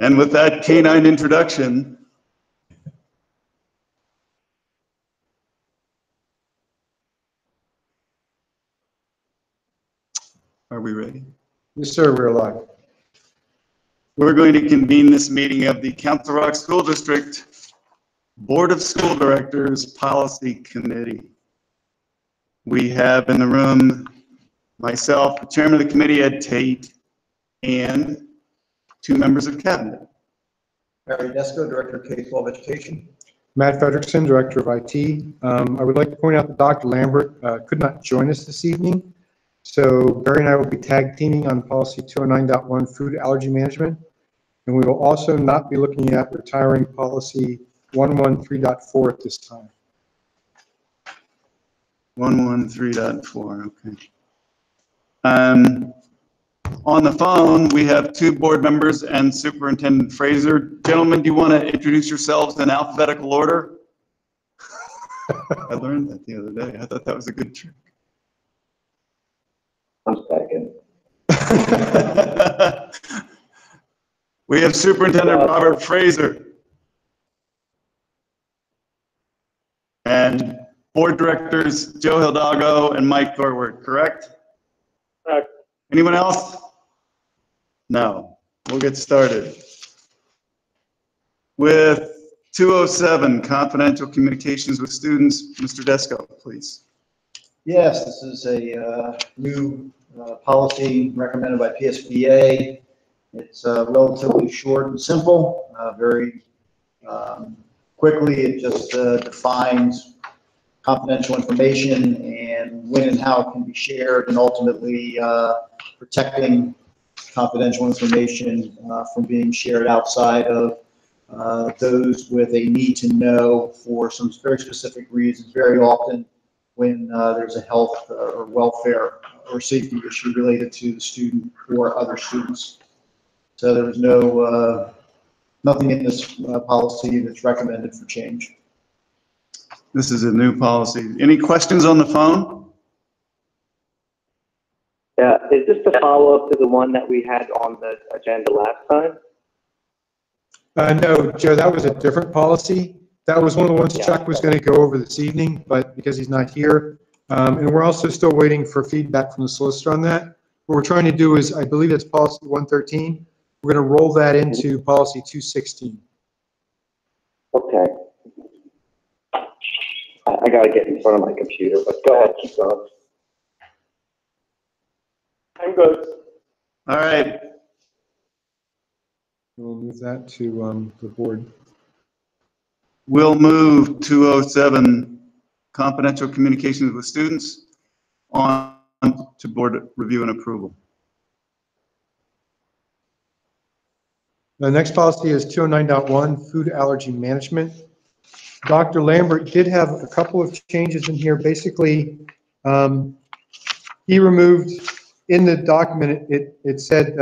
And with that canine introduction, are we ready? Yes, sir, we're live. We're going to convene this meeting of the Council Rock School District Board of School Directors Policy Committee. We have in the room myself, the chairman of the committee, Ed Tate, and two members of cabinet. Barry Desko, Director of K-12 Education. Matt Fredrickson, Director of IT. I would like to point out that Dr. Lambert could not join us this evening. So Barry and I will be tag teaming on policy 209.1 food allergy management. And we will also not be looking at retiring policy 113.4 at this time. 113.4, okay. On the phone, we have two board members and Superintendent Fraser. Gentlemen, do you want to introduce yourselves in alphabetical order? I learned that the other day. I thought that was a good trick. I'm second. We have Superintendent Robert Fraser and Board Directors Joe Hidalgo and Mike Thorward, correct? Correct. Anyone else? No. We'll get started. With 207, confidential communications with students, Mr. Desko, please. Yes, this is a new policy recommended by PSBA. It's relatively short and simple, very quickly. It just defines confidential information and when and how it can be shared, and ultimately protecting confidential information from being shared outside of those with a need to know for some very specific reasons. Very often when there's a health or welfare or safety issue related to the student or other students. So there was nothing in this policy that's recommended for change. This is a new policy. Any questions on the phone? Yeah, is this the follow-up to the one that we had on the agenda last time? No, Joe, that was a different policy. That was one of the ones Chuck was going to go over this evening, but because he's not here, and we're also still waiting for feedback from the solicitor on that. What we're trying to do is, I believe it's policy 113. We're going to roll that into policy 216. Okay. I got to get in front of my computer, but go ahead, keep going. I'm good. All right. We'll move that to the board. We'll move 207, confidential communications with students, on to board review and approval. The next policy is 209.1, food allergy management. Dr. Lambert did have a couple of changes in here. Basically, he removed, in the document, it said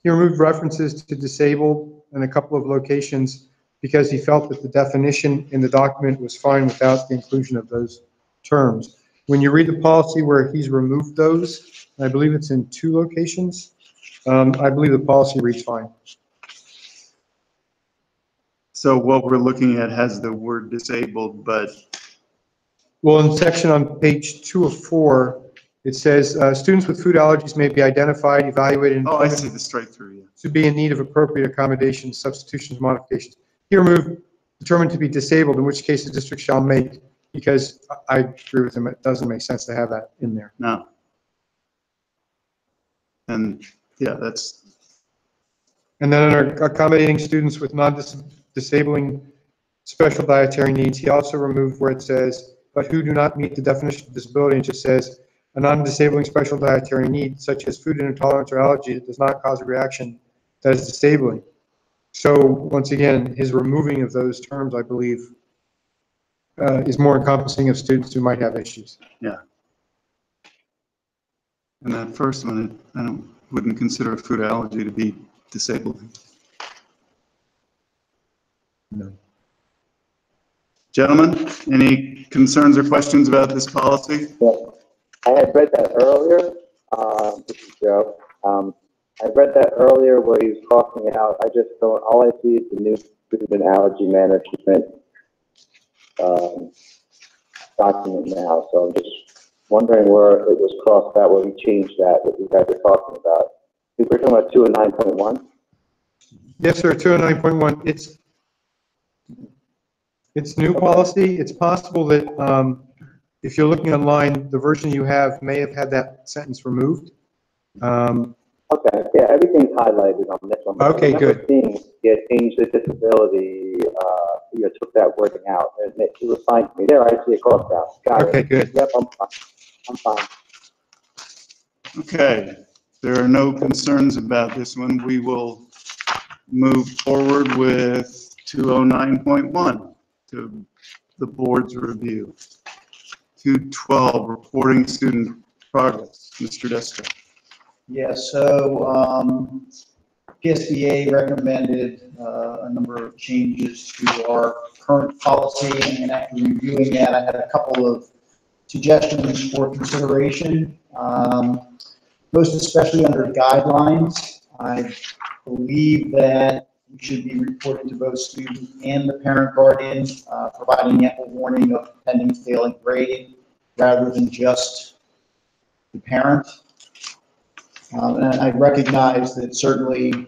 he removed references to disabled in a couple of locations because he felt that the definition in the document was fine without the inclusion of those terms. When you read the policy where he's removed those, I believe it's in 2 locations, I believe the policy reads fine. So what we're looking at has the word disabled, but... Well, in section on page 2 of 4, it says students with food allergies may be identified, evaluated, and I see the straight through, yeah. to be in need of appropriate accommodations, substitutions, modifications. He removed determined to be disabled, in which case the district shall make, because I agree with him, it doesn't make sense to have that in there. No. And yeah, that's... And then under accommodating students with non-disabling special dietary needs, he also removed where it says, but who do not meet the definition of disability, and just says a non-disabling special dietary need, such as food intolerance or allergy that does not cause a reaction that is disabling. So once again, his removing of those terms, I believe, is more encompassing of students who might have issues. Yeah. And that first one, I wouldn't consider a food allergy to be disabling. No. Gentlemen, any concerns or questions about this policy? Yeah. I had read that earlier, this is Joe. I read that earlier where he was talking about, I just don't, all I see is the new food and allergy management document now, so I'm just wondering where it was crossed out, where we changed that, what you guys are talking about. We're talking about 2 and 9.1? Yes, sir, 209.1. It's new policy. It's possible that if you're looking online, the version you have may have had that sentence removed. Okay, yeah, everything's highlighted on this one. Okay, good. Seeing it changed the disability, took that wording out, and it was fine to me. There, I see it crossed out. Got it. Okay, good. Yep, I'm fine. I'm fine. Okay, there are no concerns about this one. We will move forward with 209.1 to the board's review. 212, reporting student progress. Mr. Desko. Yeah, so PSBA recommended a number of changes to our current policy, and after reviewing that, I had a couple of suggestions for consideration. Most especially under guidelines, I believe that we should be reporting to both student and the parent guardian, providing ample warning of pending failing grade rather than just the parent. And I recognize that certainly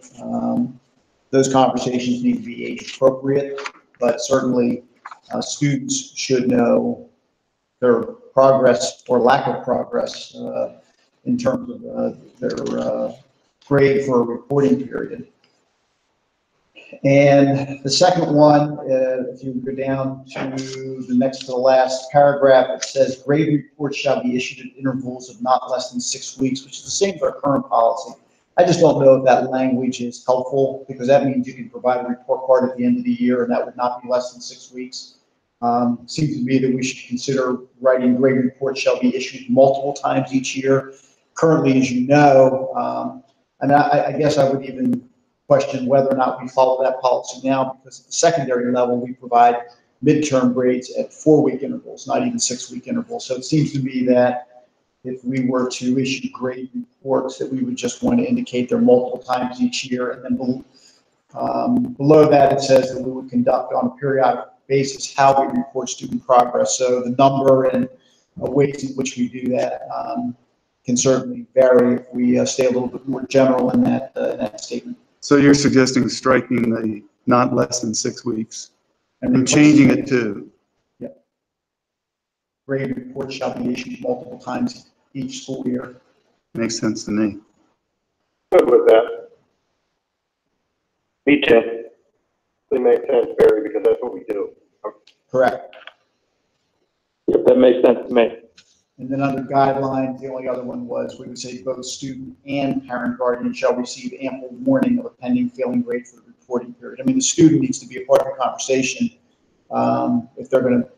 those conversations need to be age appropriate, but certainly students should know their progress or lack of progress in terms of their grade for a reporting period. And the second one, if you go down to the next to the last paragraph, it says grade reports shall be issued at intervals of not less than 6 weeks, which is the same as our current policy. I just don't know if that language is helpful, because that means you can provide a report card at the end of the year, and that would not be less than 6 weeks. Seems to me that we should consider writing grade reports shall be issued multiple times each year. Currently, as you know, and I guess I would even question whether or not we follow that policy now, because at the secondary level, we provide midterm grades at 4-week intervals, not even 6-week intervals. So it seems to me that if we were to issue grade reports, that we would just want to indicate they're multiple times each year. And then below that, it says that we would conduct on a periodic basis how we report student progress. So the number and ways in which we do that can certainly vary if we stay a little bit more general in that statement. So you're suggesting striking the not less than 6 weeks and replacing changing it to? Yep. Grade reports shall be issued multiple times each school year. Makes sense to me. Good with that. Me too. It makes sense, Barry, because that's what we do. Correct. Yep, that makes sense to me. And then under guidelines, the only other one was we would say both student and parent guardian shall receive ample warning of a pending failing grade for the reporting period. I mean, the student needs to be a part of the conversation if they're going to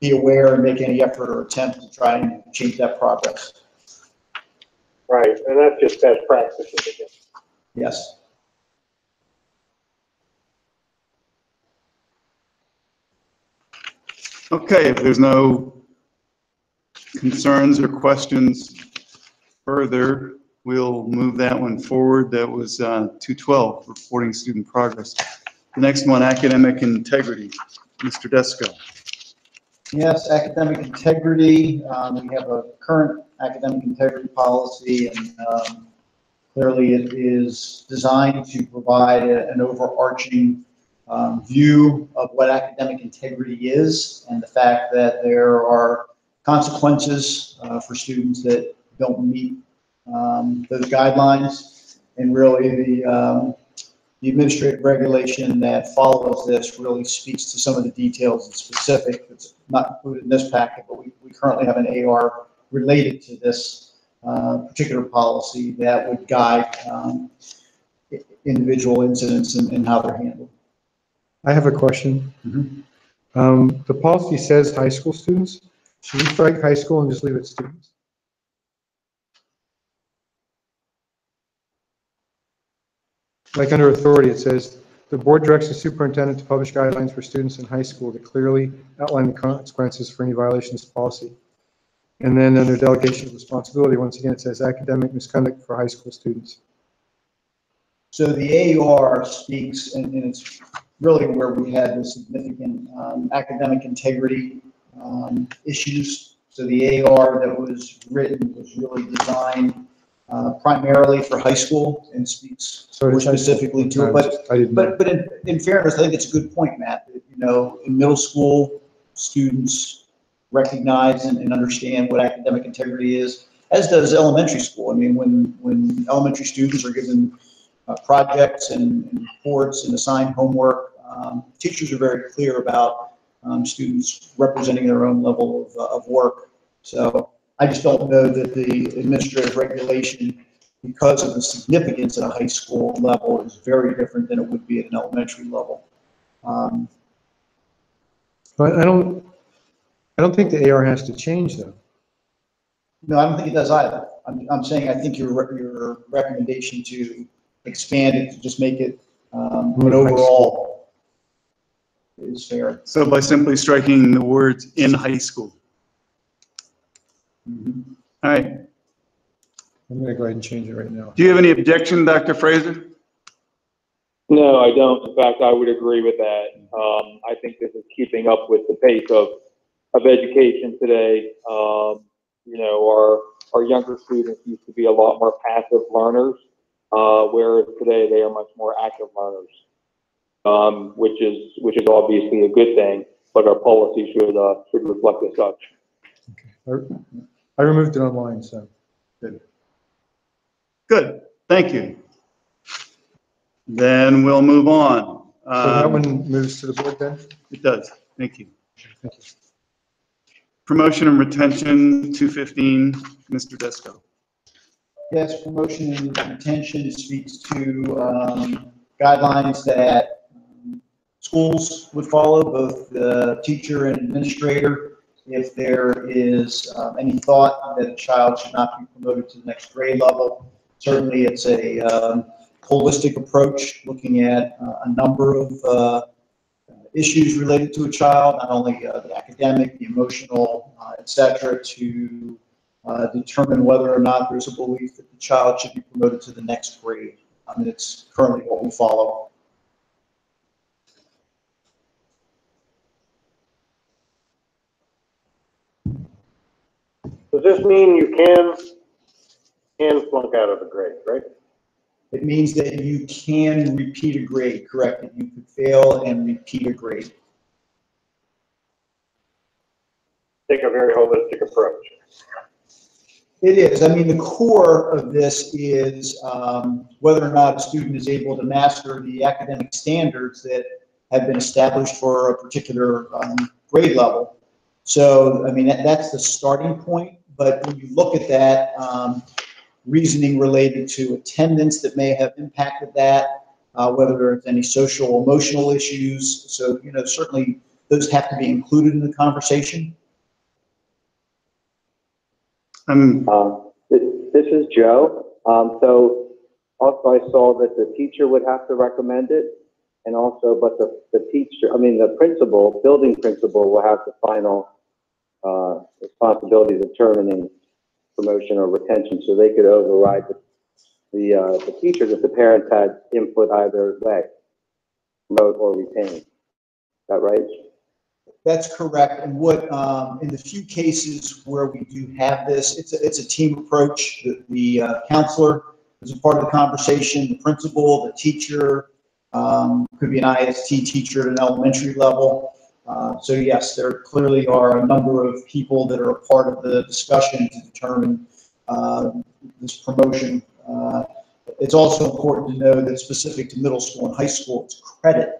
be aware and make any effort or attempt to try and change that progress. Right, and that's just best practices again. Yes. Okay, if there's no concerns or questions further, we'll move that one forward. That was 212, reporting student progress. The next one, academic integrity. Mr. Desko. Yes, academic integrity. We have a current academic integrity policy, and clearly it is designed to provide an overarching view of what academic integrity is, and the fact that there are consequences for students that don't meet those guidelines. And really the administrative regulation that follows this really speaks to some of the details and specific that's not included in this packet, but we currently have an AR related to this particular policy that would guide individual incidents and how they're handled. I have a question. The policy says high school students. Should we strike high school and just leave it students? Like under authority, it says, the board directs the superintendent to publish guidelines for students in high school that clearly outline the consequences for any violation of this policy. And then under delegation of responsibility, once again, it says academic misconduct for high school students. So the AR speaks, and it's really where we had the significant academic integrity issues. So the AR that was written was really designed primarily for high school and speaks more specifically to it. But in fairness, I think it's a good point, Matt. That, you know, in middle school, students recognize and understand what academic integrity is, as does elementary school. I mean, when elementary students are given projects and reports and assigned homework, teachers are very clear about students representing their own level of work. So I just don't know that the administrative regulation, because of the significance at a high school level, is very different than it would be at an elementary level. But I don't think the AR has to change though. No, I don't think it does either. I'm saying I think your recommendation to expand it, to just make it an overall, is fair. So by simply striking the words "in high school." Mm-hmm. All right. I'm going to go ahead and change it right now. Do you have any objection, Dr. Fraser? No, I don't. In fact, I would agree with that. I think this is keeping up with the pace of education today. You know, our younger students used to be a lot more passive learners, whereas today they are much more active learners, which is obviously a good thing. But our policy should reflect as such. Okay. I removed it online, so. Good. Thank you. Then we'll move on. So that one moves to the board then? It does. Thank you. Thank you. Promotion and retention, 215, Mr. Desco. Yes, promotion and retention speaks to guidelines that schools would follow, both the teacher and administrator. If there is any thought that a child should not be promoted to the next grade level, certainly it's a holistic approach, looking at a number of issues related to a child, not only the academic, the emotional, et cetera, to determine whether or not there's a belief that the child should be promoted to the next grade. I mean, it's currently what we follow. Does this mean you can flunk out of a grade, right? It means that you can repeat a grade, correct? That you could fail and repeat a grade. Take a very holistic approach. It is. I mean, the core of this is whether or not a student is able to master the academic standards that have been established for a particular grade level. So, I mean, that's the starting point. But when you look at that, reasoning related to attendance that may have impacted that, whether there's any social, emotional issues. So, you know, certainly those have to be included in the conversation. This is Joe. So also I saw that the teacher would have to recommend it, and also, but the teacher, I mean, the principal, building principal will have the final responsibility of determining promotion or retention, so they could override the teachers if the parents had input either way, promote or retain. Is that right? That's correct. And what in the few cases where we do have this, it's a team approach. The counselor is a part of the conversation. The principal, the teacher, could be an IST teacher at an elementary level. So yes, there clearly are a number of people that are a part of the discussion to determine this promotion. It's also important to know that specific to middle school and high school, it's credit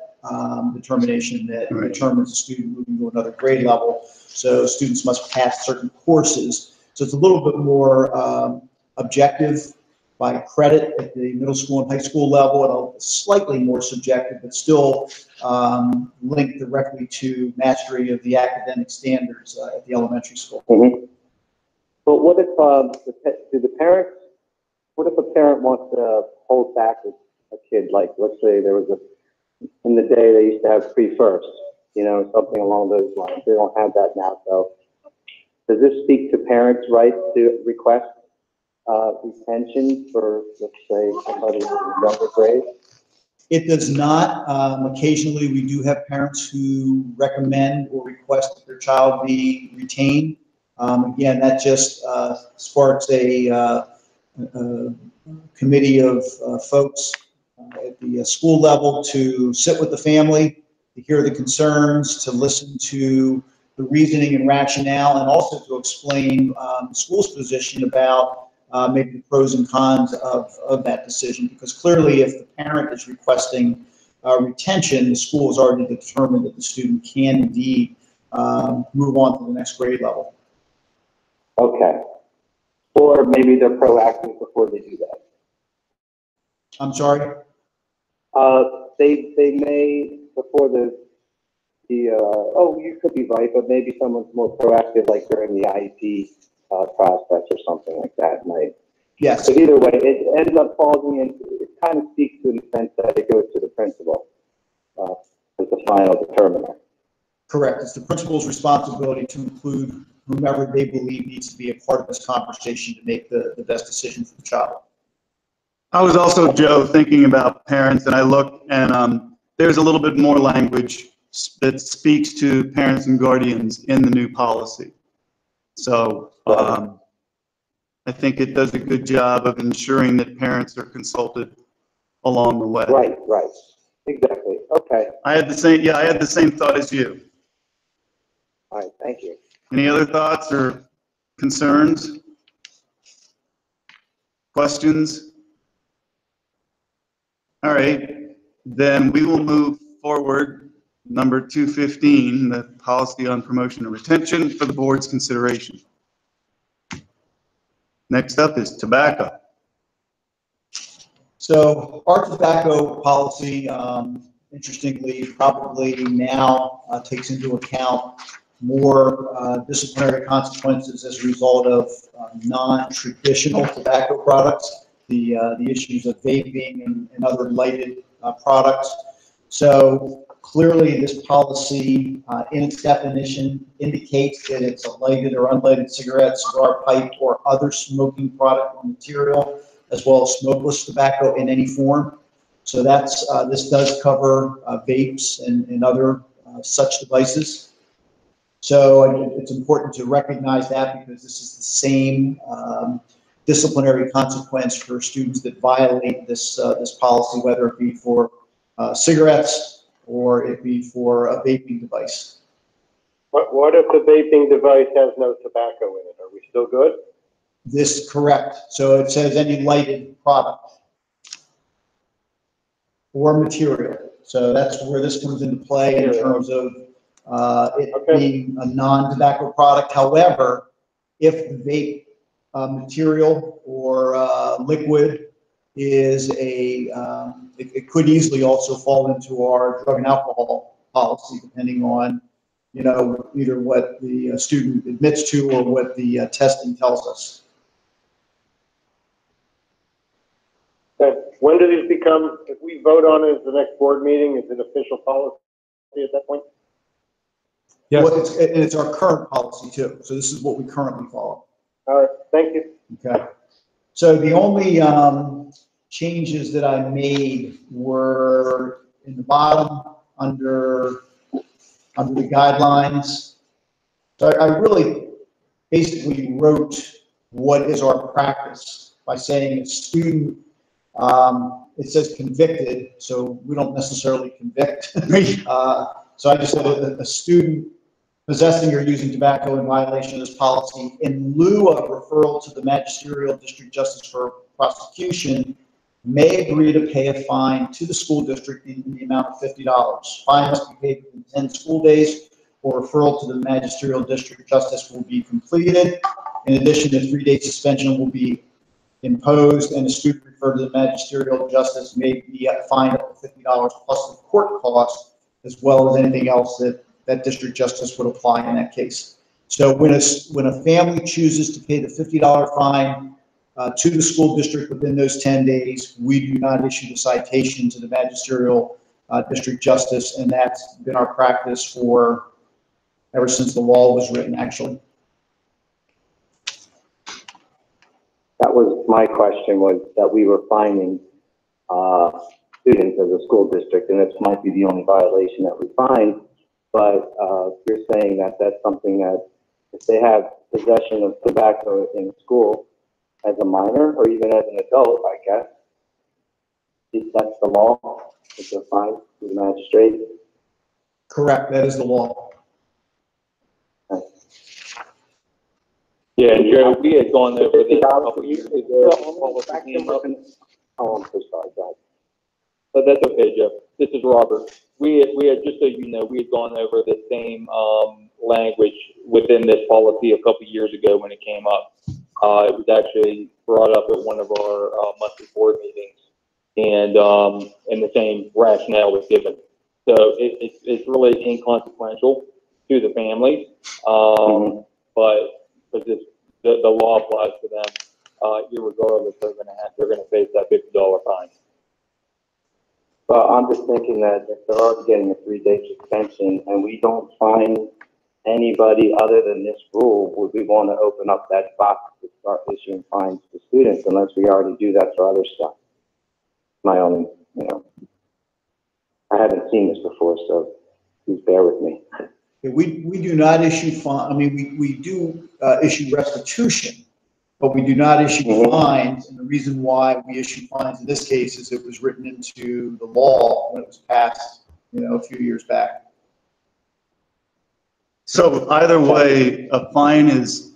determination that determines a student moving to another grade level. So students must pass certain courses. So it's a little bit more objective by credit at the middle school and high school level, and slightly more subjective, but still linked directly to mastery of the academic standards at the elementary school. Mm-hmm. But what if what if a parent wants to hold back a kid? Like, let's say there was in the day they used to have pre-first, you know, something along those lines. They don't have that now. So does this speak to parents' right to request retention for, let's say, somebody in younger grade? It does not. Occasionally, we do have parents who recommend or request that their child be retained. Again, that just sparks a committee of folks at the school level to sit with the family, to hear the concerns, to listen to the reasoning and rationale, and also to explain the school's position about maybe the pros and cons of that decision. Because clearly, if the parent is requesting retention, the school has already determined that the student can indeed move on to the next grade level. Okay. Or maybe they're proactive before they do that. I'm sorry? They may, before oh, you could be right, but maybe someone's more proactive, like during the IEP process or something like that, might. Yes. But either way, it ends up falling in, it kind of speaks to in the sense that it goes to the principal as the final determiner. Correct. It's the principal's responsibility to include whomever they believe needs to be a part of this conversation to make the best decision for the child. I was also, Joe, thinking about parents, and I looked, and there's a little bit more language that speaks to parents and guardians in the new policy. So I think it does a good job of ensuring that parents are consulted along the way. Right, right. Exactly. Okay. I had the same, yeah, I had the same thought as you. All right. Thank you. Any other thoughts or concerns? Questions? All right, then we will move forward. Number 215, the policy on promotion and retention for the board's consideration. Next up is tobacco. So our tobacco policy, interestingly, probably now takes into account more disciplinary consequences as a result of non-traditional tobacco products, the issues of vaping and other lighted products. So clearly this policy in its definition indicates that it's a lighted or unlighted cigarette, cigar pipe, or other smoking product or material, as well as smokeless tobacco in any form. So that's this does cover vapes and other such devices. So it's important to recognize that, because this is the same disciplinary consequence for students that violate this this policy, whether it be for cigarettes or it be for a vaping device. What if the vaping device has no tobacco in it? Are we still good? This is correct. So it says any lighted product or material. So that's where this comes into play in terms of it being a non-tobacco product. However, if the vape material or liquid is it could easily also fall into our drug and alcohol policy, depending on, you know, either what the student admits to or what the testing tells us. Okay. When do these become, if we vote on it at the next board meeting, is it official policy at that point? Yes. Well, it's our current policy too. So this is what we currently follow. All right, thank you. Okay. So the only changes that I made were in the bottom under the guidelines. So I really basically wrote what is our practice by saying a student, it says convicted, so we don't necessarily convict. So I just said a student possessing or using tobacco in violation of this policy, in lieu of referral to the magisterial district justice for prosecution, may agree to pay a fine to the school district in the amount of $50. Fine must be paid within 10 school days, or referral to the magisterial district justice will be completed. In addition, a 3-day suspension will be imposed, and the student referred to the magisterial justice may be fined up to $50 plus the court cost, as well as anything else that district justice would apply in that case. So when a family chooses to pay the $50 fine to the school district within those 10 days, we do not issue the citation to the magisterial district justice, and that's been our practice for ever since the law was written, actually. That was my question, was that we were finding students as a school district, and this might be the only violation that we find, but you're saying that that's something that if they have possession of tobacco in school as a minor or even as an adult, I guess, if that's the law, it's a fine to the magistrate. Correct, that is the law. Yeah, and Joe, we had gone over this a couple years ago. Oh, I'm so sorry, guys. But that's okay, Joe. This is Robert. We had, just so you know, we had gone over the same, language within this policy a couple years ago when it came up. It was actually brought up at one of our, monthly board meetings, and the same rationale was given. So it's really inconsequential to the families, but because the law applies to them, irregardless, they're gonna face that $50 fine. Well, I'm just thinking that if they're already getting a 3-day suspension and we don't find anybody other than this rule, would we want to open up that box to start issuing fines to students unless we already do that for other stuff? My only, I haven't seen this before, so please bear with me. We do not issue fine, I mean, we do issue restitution, but we do not issue fines. And the reason why we issue fines in this case is it was written into the law when it was passed, a few years back. So either way, a fine is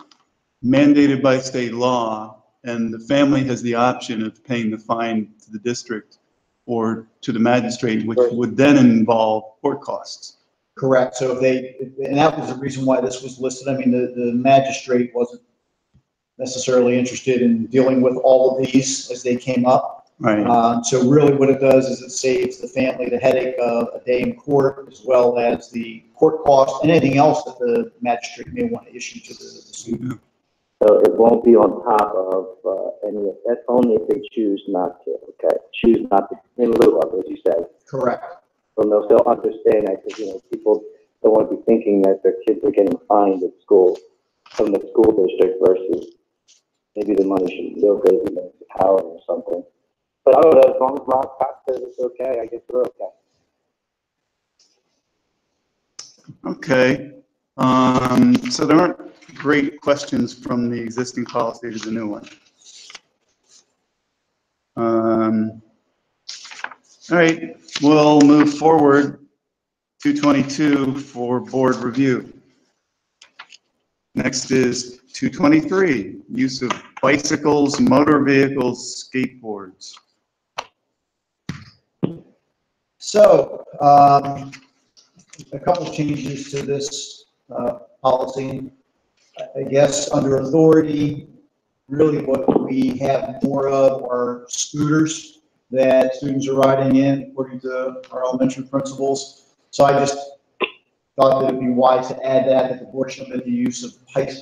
mandated by state law, and the family has the option of paying the fine to the district or to the magistrate, which would then involve court costs. Correct. So and that was the reason why this was listed. I mean, the magistrate wasn't necessarily interested in dealing with all of these as they came up. Right. So really what it does is it saves the family the headache of a day in court, as well as the court cost and anything else that the magistrate may want to issue to the student. So it won't be on top of any, that's only if they choose not to, okay? Choose not to, in lieu of, as you said. Correct. So they'll understand that, because, people don't want to be thinking that their kids are getting fined at school from the school district versus maybe the money should still go to the municipality or something. But I don't know, as long as Rob Cox says it's okay, I guess we're okay. Okay. So there aren't great questions from the existing policy to the new one. All right, we'll move forward. 222 for board review. Next is 223, use of bicycles, motor vehicles, skateboards. So, a couple changes to this policy. I guess under authority, really what we have more of are scooters that students are riding in according to our elementary principals. So I just thought that it'd be wise to add that the board shall permit the use of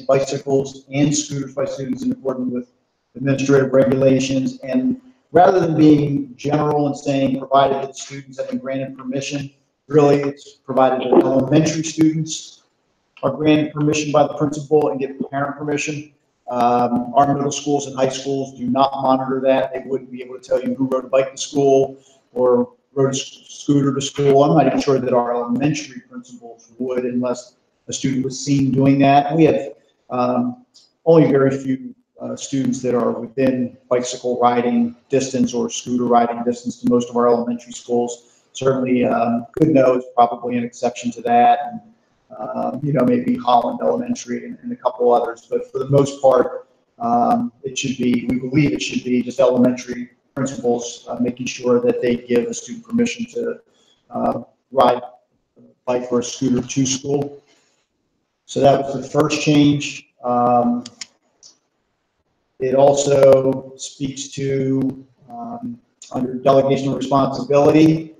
bicycles and scooters by students in accordance with administrative regulations. And rather than being general and saying provided that students have been granted permission, really it's provided that elementary students are granted permission by the principal and get parent permission. Our middle schools and high schools do not monitor that. They wouldn't be able to tell you who rode a bike to school or rode a scooter to school. I'm not even sure that our elementary principals would, unless a student was seen doing that. And we have only very few students that are within bicycle riding distance or scooter riding distance to most of our elementary schools. Certainly, Goodnoe is probably an exception to that. And, maybe Holland Elementary and a couple others, but for the most part, it should be, we believe it should be just elementary principals making sure that they give a student permission to ride a bike or a scooter to school. So that was the first change. It also speaks to, under delegation of responsibility,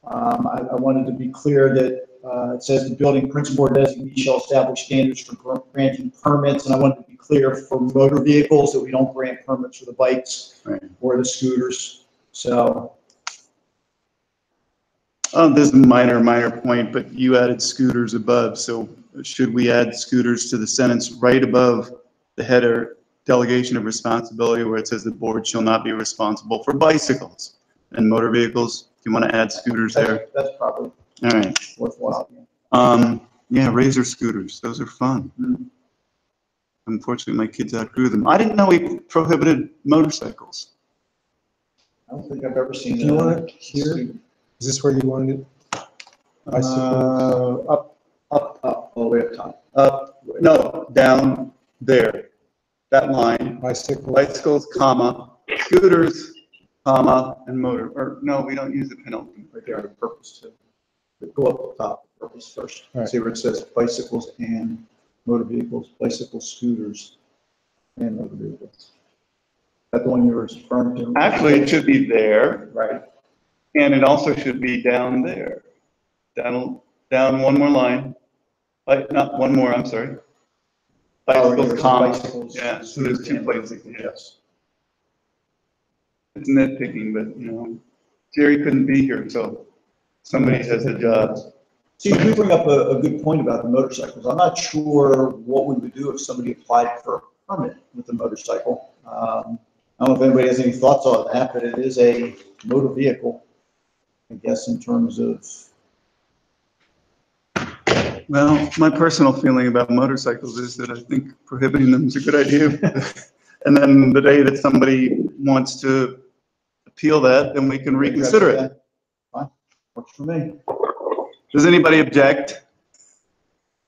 I wanted to be clear that it says the building principal or designee shall establish standards for granting permits, and I wanted to be clear for motor vehicles that we don't grant permits for the bikes or the scooters. So. There's a minor point, but you added scooters above, so should we add scooters to the sentence right above the header delegation of responsibility where it says the board shall not be responsible for bicycles and motor vehicles. Do you want to add scooters there? That's probably All right. worthwhile. Yeah, razor scooters. Those are fun. Mhm. Unfortunately, my kids outgrew them. I didn't know we prohibited motorcycles. I don't think I've ever seen. Do you want it here? Is this where you wanted it? Bicycles? Up, all the way up top. No, down there. That line. Bicycles? Bicycles, comma, scooters, comma, and motor. Or no, we don't use the penalty. Right there, the purpose too. Go up the top, purpose first. All right. See where it says bicycles and motor vehicles, bicycles, scooters, and motor vehicles. Is that the one you were referring to? Actually, it should be there, Right. and it also should be down there. Down one more line. Like, not one more, I'm sorry. Bicycles, comma. Bicycles, Yeah, so there's two and places. motor Yeah. vehicles. It's nitpicking, but you know, Jerry couldn't be here, so somebody has the job. See, you bring up a good point about the motorcycles. I'm not sure what we would do if somebody applied for a permit with a motorcycle. I don't know if anybody has any thoughts on that, but it is a motor vehicle, I guess, in terms of, Well, my personal feeling about motorcycles is that I think prohibiting them is a good idea. And then the day that somebody wants to appeal that, then we can reconsider it. Fine, works for me. Does anybody object?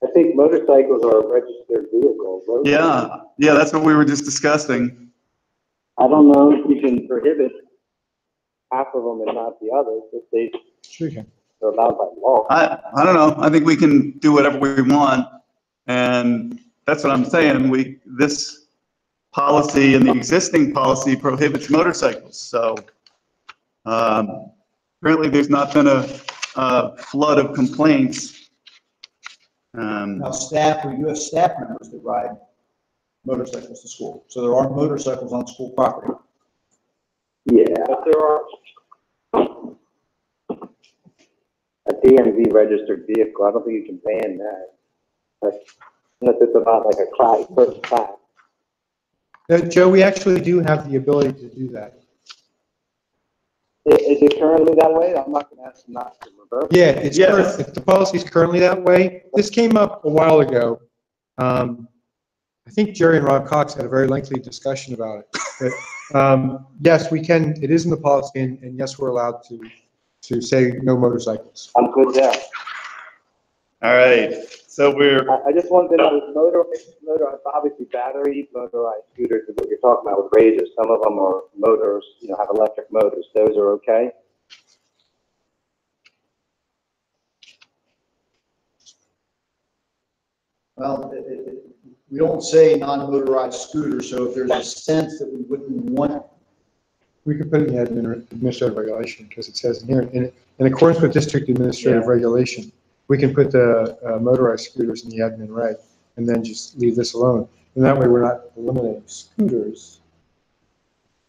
I think motorcycles are registered vehicles. Yeah, that's what we were just discussing. I don't know if you can prohibit half of them and not the others, if Sure you can. they're allowed by law. I don't know. I think we can do whatever we want. And that's what I'm saying. This policy and the existing policy prohibits motorcycles. So apparently there's not been a flood of complaints. Now, staff, we do have staff members that ride motorcycles to school. So there are motorcycles on school property. Yeah. But there are. A DMV registered vehicle, I don't think you can ban that. Unless it's about like a class, certain class. Joe, we actually do have the ability to do that. Is it currently that way? I'm not gonna ask not to reverse. Yeah, Yes. the policy is currently that way. This came up a while ago. I think Jerry and Rob Cox had a very lengthy discussion about it. But, yes, we can, it is in the policy, and yes, we're allowed to say no motorcycles. I'm good there. All right. So I just wanted to know, motorized, obviously battery motorized scooters is what you're talking about with razors. Some of them are motors, have electric motors. Those are okay? Well, we don't say non-motorized scooter, so if there's a sense that we wouldn't want, We could put it in the administrative regulation, because it says in here, in accordance with district administrative regulation, we can put the motorized scooters in the admin reg, and then just leave this alone. And that way, we're not eliminating scooters.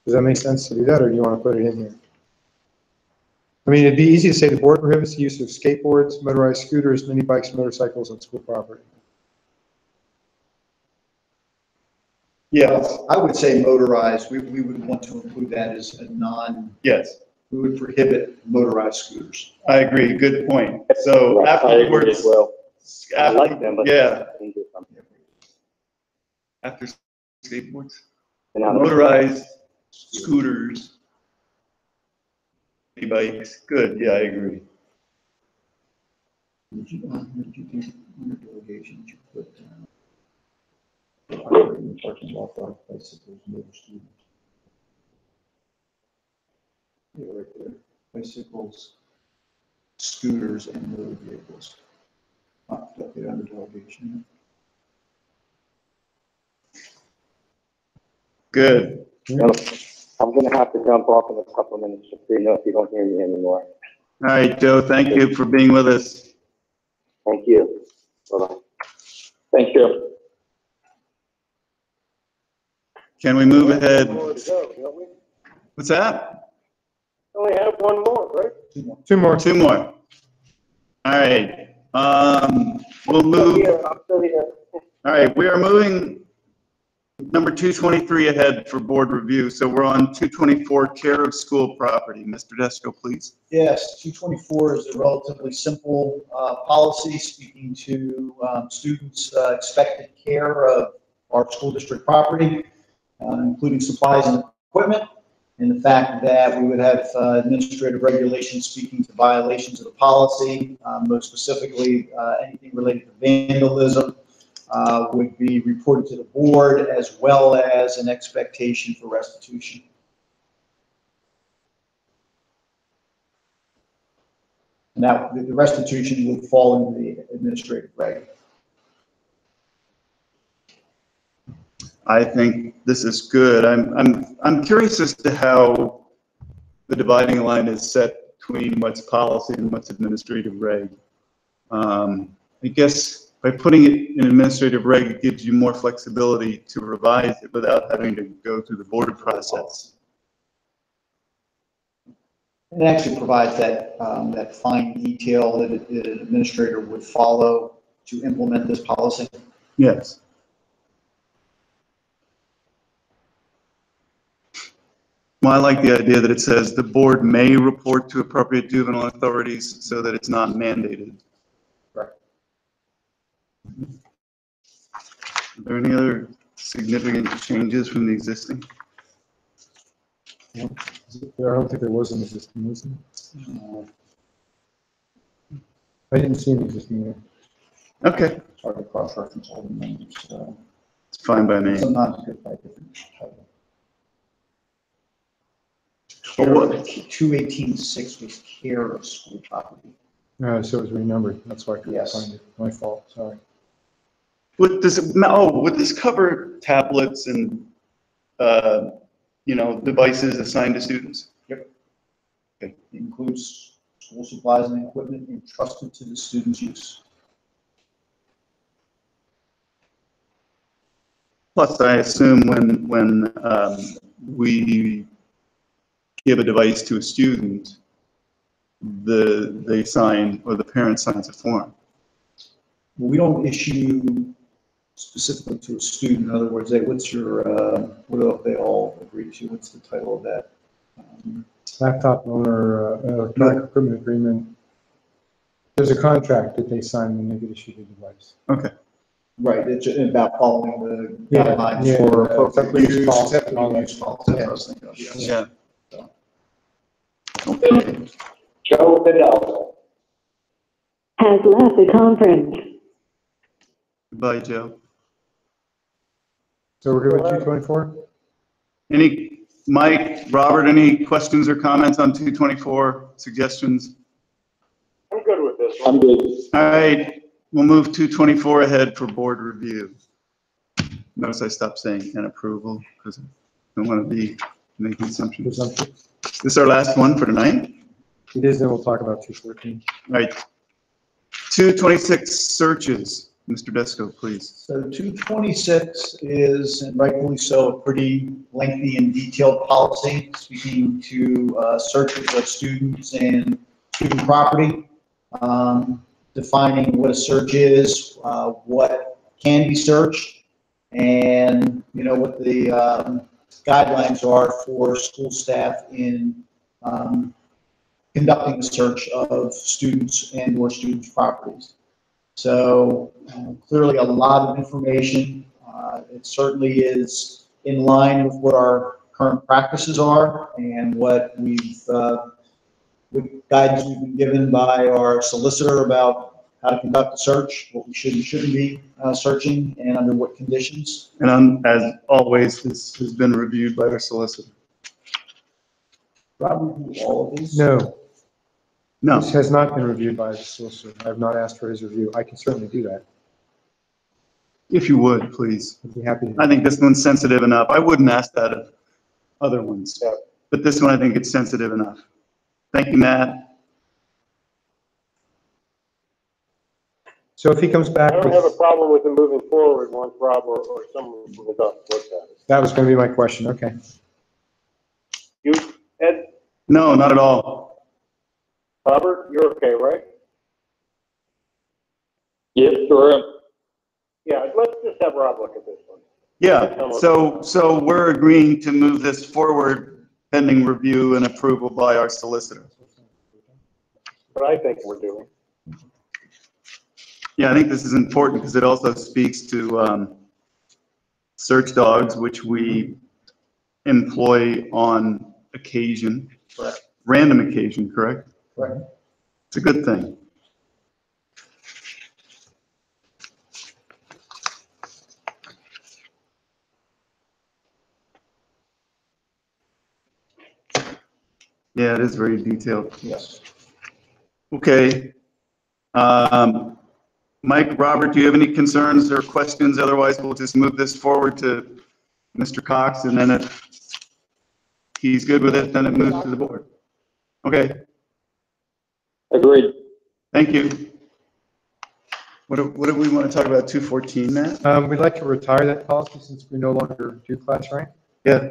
Does that make sense to do that, or do you want to put it in here? I mean, it'd be easy to say the board prohibits the use of skateboards, motorized scooters, mini bikes, motorcycles on school property. yes, I would say motorized, we would want to include that as a non, yes, we would prohibit motorized scooters. I agree. Good point. So Right, I agree afterwards, as well. I like them, but yeah, I think there's something. after skateboards, And now- motorized scooters, e-bikes. Good. Yeah, I agree. Did you do under delegation, did you put, operating parking lot for bicycles, motor scooters? Yeah, right there, bicycles, scooters, and motor vehicles. Put it under delegation. Good. Well, I'm gonna have to jump off in a couple of minutes, just so you know if you don't hear me anymore. All right, Joe, thank you for being with us. Thank you. Bye-bye. Thank you. Can we move ahead? More to go, don't we? What's that? Only have one more, right? Two more. Two more. All right. We'll move. I'm still here. All right, we are moving number 223 ahead for board review. So we're on 224, care of school property. Mr. Desko, please. Yes, 224 is a relatively simple policy speaking to students' expected care of our school district property, including supplies and equipment, and the fact that we would have administrative regulations speaking to violations of the policy, most specifically anything related to vandalism, would be reported to the board, as well as an expectation for restitution. And that the restitution would fall into the administrative reg. I think this is good. I'm curious as to how the dividing line is set between what's policy and what's administrative reg. I guess by putting it in administrative reg, it gives you more flexibility to revise it without having to go through the board process. It actually provides that, that fine detail that an administrator would follow to implement this policy. Yes. Well, I like the idea that it says the board may report to appropriate juvenile authorities so that it's not mandated. Right. Are there any other significant changes from the existing? I don't think there was an existing, was there? I didn't see an existing there. Okay, It's hard to cross-reference all the names. it's fine by me. Sometimes it's by different title. But what- 218.6 was care of school property. So it was renumbered, that's why I couldn't Yes. find it. My fault, sorry. Would this cover tablets and, devices assigned to students? Yep. It includes school supplies and equipment entrusted to the student's use. Plus, I assume when we give a device to a student, they sign, or the parent signs a form. We don't issue specifically to a student. In other words, hey, what's your, what do they all agree to? What's the title of that? Laptop owner, electronic equipment agreement. There's a contract that they sign when they get issued a device. Okay. Right, it's about following the Yeah, guidelines yeah, for acceptable appropriate use use, policy, acceptable all that. use policy. That's what I was thinking of, yes. Yeah. Joe Fidel. Has left the conference. Goodbye, Joe. So we're good with 224? Mike, Robert, any questions or comments on 224, suggestions? I'm good with this one. I'm good. All right, we'll move 224 ahead for board review. Notice I stopped saying and approval because I don't want to be making assumptions. Presumption. This is our last one for tonight. It is, then we'll talk about 214. All right. 226 searches. Mr. Desko, please. So 226 is, and rightfully so, a pretty lengthy and detailed policy speaking to searches of students and student property, defining what a search is, what can be searched, and what the guidelines are for school staff in conducting the search of students and/or students' properties. So clearly a lot of information. It certainly is in line with what our current practices are and what with guidance we've been given by our solicitor about how to conduct a search, what we should and shouldn't be searching, and under what conditions. And as always, this has been reviewed by our solicitor. Probably all of these. No, No, this has not been reviewed by the solicitor. I have not asked for his review. I can certainly do that. if you would, please. I'd be happy to. I think this one's sensitive enough. I wouldn't ask that of other ones, Yeah. but this one I think it's sensitive enough. Thank you, Matt. So if he comes I back don't have a with, problem with them moving forward once Rob or someone from the doc looks at it. that was going to be my question, okay. You, Ed, No, not at all. Robert, you're okay, right? Yes, sure. Yeah, let's just have Rob look at this one. Yeah, so we're agreeing to move this forward pending review and approval by our solicitor. What I think we're doing. Yeah, I think this is important because it also speaks to search dogs, which we employ on occasion, Correct. random occasion, correct? Correct. It's a good thing. Yeah, it is very detailed. Yes. Okay. Mike, Robert, do you have any concerns or questions? Otherwise, we'll just move this forward to Mr. Cox, and then if he's good with it, then it moves to the board. Okay, Agreed. thank you. What do we want to talk about, 214, Matt? We'd like to retire that policy since we no longer do class rank. Yeah.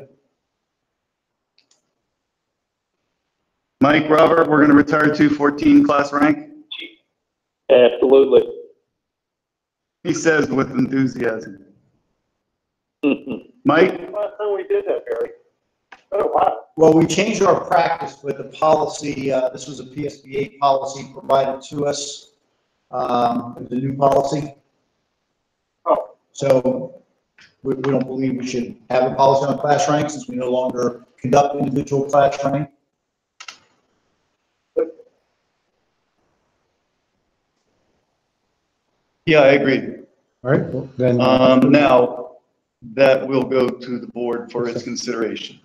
Mike, Robert, we're going to retire 214 class rank? Absolutely. He says with enthusiasm. Mike? Last time we did that, Barry. Oh, wow. Well, we changed our practice with the policy. This was a PSBA policy provided to us. It was a new policy. Oh. So we don't believe we should have a policy on class rank since we no longer conduct individual class rank. Yeah, I agree. All right, well, then, Now, that will go to the board for its consideration.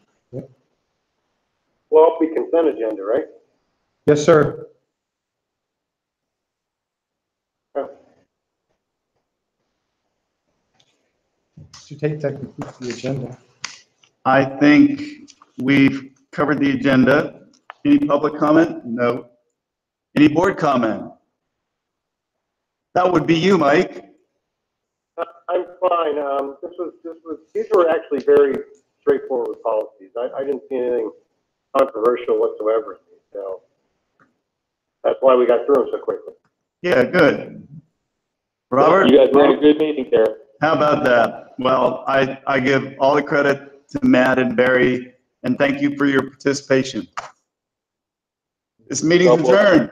Well, we consent agenda, right? yes, sir. To take that completes the agenda. I think we've covered the agenda. Any public comment? No. Any board comment? That would be you, Mike. I'm fine. These were actually very straightforward policies. I didn't see anything controversial whatsoever. So that's why we got through them so quickly. Yeah, good. Robert? You guys ran a good meeting there. How about that? Well, I give all the credit to Matt and Barry, and thank you for your participation. This meeting's adjourned.